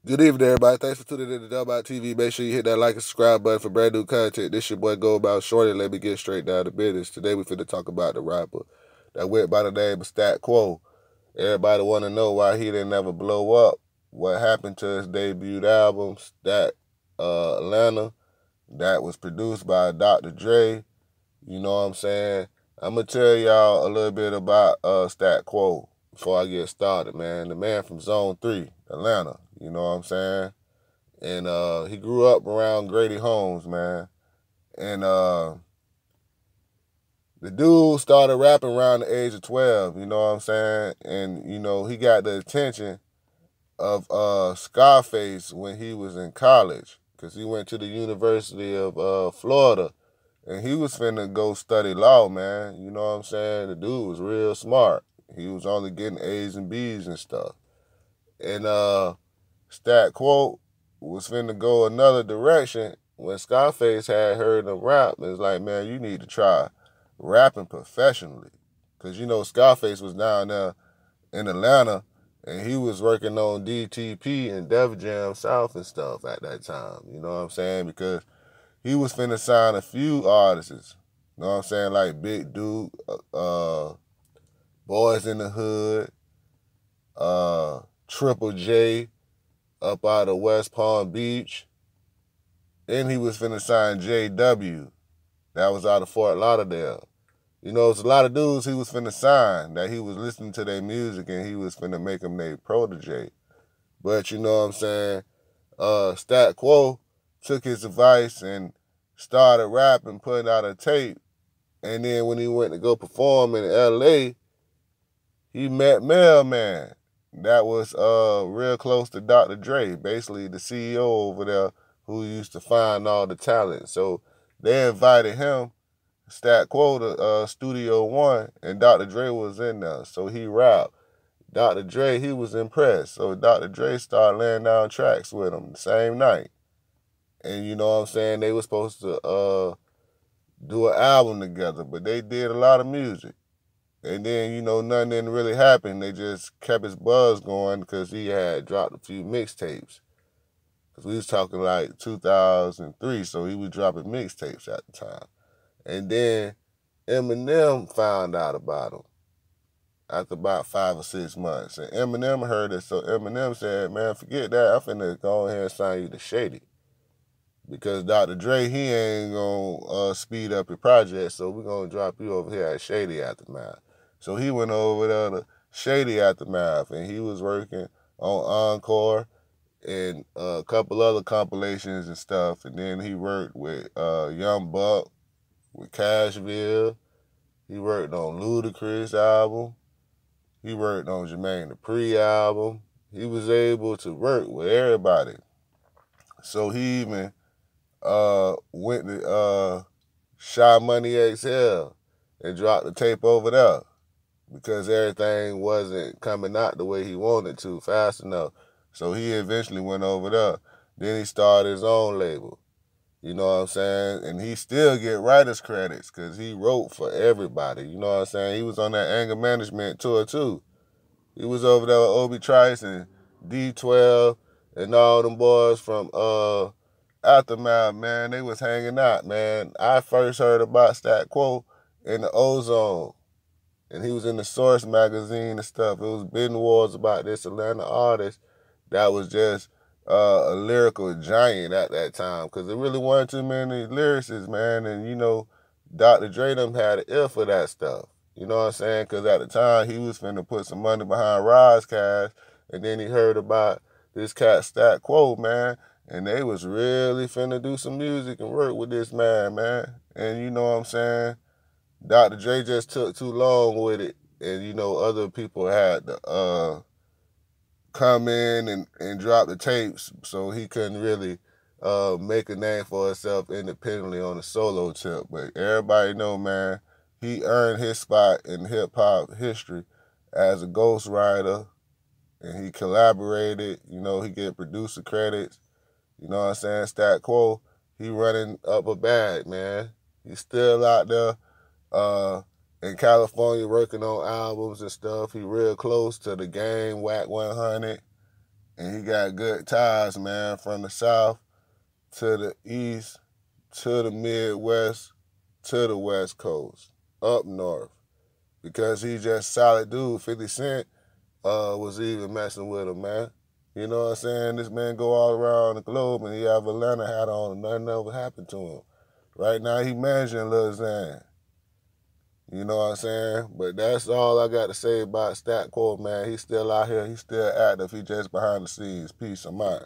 Good evening, everybody. Thanks for tuning in to Dumbout TV. Make sure you hit that like and subscribe button for brand new content. This your boy Go About Shorty. Let me get straight down to business. Today we finna talk about the rapper that went by the name of Stat Quo. Everybody want to know why he didn't ever blow up. What happened to his debut album, Stat Atlanta, that was produced by Dr. Dre. You know what I'm saying? I'm gonna tell y'all a little bit about Stat Quo before I get started, man. The man from Zone 3, Atlanta. You know what I'm saying? And he grew up around Grady Holmes, man. And the dude started rapping around the age of 12, you know what I'm saying? And, he got the attention of Scarface when he was in college because he went to the University of Florida and he was finna go study law, man. You know what I'm saying? The dude was real smart. He was only getting A's and B's and stuff. And Stat Quote was finna go another direction when Scarface had heard him rap. It was like, man, you need to try rapping professionally. Because, Scarface was down there in Atlanta and he was working on DTP and Def Jam South and stuff at that time. You know what I'm saying? Because he was finna sign a few artists. You know what I'm saying? Like Big Duke, Boys in the Hood, Triple J up out of West Palm Beach. And he was finna sign JW. That was out of Fort Lauderdale. It's a lot of dudes he was finna sign that he was listening to their music and he was finna make them their protege. But you know what I'm saying? Stat Quo took his advice and started rapping, putting out a tape. And then when he went to go perform in LA, he met Mailman. That was real close to Dr. Dre, basically the CEO over there who used to find all the talent. So they invited him, Stat Quo, to Studio One, and Dr. Dre was in there. So he rapped. Dr. Dre, he was impressed. So Dr. Dre started laying down tracks with him the same night. And you know what I'm saying? They were supposed to do an album together, but they did a lot of music. And then, nothing didn't really happen. They just kept his buzz going because he had dropped a few mixtapes. Because we was talking like 2003, so he was dropping mixtapes at the time. And then Eminem found out about him after about 5 or 6 months. And Eminem heard it, so Eminem said, man, forget that. I'm finna go ahead and sign you to Shady. Because Dr. Dre, he ain't gonna speed up your project, so we're gonna drop you over here at Shady Aftermath. So he went over there to Shady Aftermath, and he was working on Encore and a couple other compilations and stuff. And then he worked with Young Buck, with Cashville. He worked on Ludacris album. He worked on Jermaine Dupri album. He was able to work with everybody. So he even went to Shy Money XL and dropped the tape over there because everything wasn't coming out the way he wanted to fast enough. So he eventually went over there. Then he started his own label. You know what I'm saying? And he still get writer's credits because he wrote for everybody. You know what I'm saying? He was on that anger management tour too. He was over there with Obi Trice and D12 and all them boys from Aftermath, man. They was hanging out, man. I first heard about Stat Quo in the Ozone. And he was in the Source magazine and stuff. It was bidding wars about this Atlanta artist that was just a lyrical giant at that time. Because there really weren't too many lyricists, man. And, Dr. Dre them had an ear for that stuff. You know what I'm saying? Because at the time, he was finna put some money behind Cash, and then he heard about this cat Stat Quo, man, and they was really finna do some music and work with this man, man. And you know what I'm saying? Dr. Dre just took too long with it, and other people had to come in and drop the tapes, so he couldn't really make a name for himself independently on a solo tip. But everybody know, man, he earned his spot in hip hop history as a ghostwriter, and he collaborated. He get producer credits. You know what I'm saying? Stat Quo, he running up a bag, man. He's still out there in California working on albums and stuff. He real close to the game, Whack 100. And he got good ties, man, from the South to the East to the Midwest to the West Coast, up north. Because he's just solid dude. 50 Cent was even messing with him, man. You know what I'm saying? This man go all around the globe and he have a Atlanta hat on and nothing ever happened to him. Right now he managing Lil Xan. You know what I'm saying? But that's all I got to say about Stat Quo, man. He's still out here. He's still active. He just behind the scenes. Peace of mind.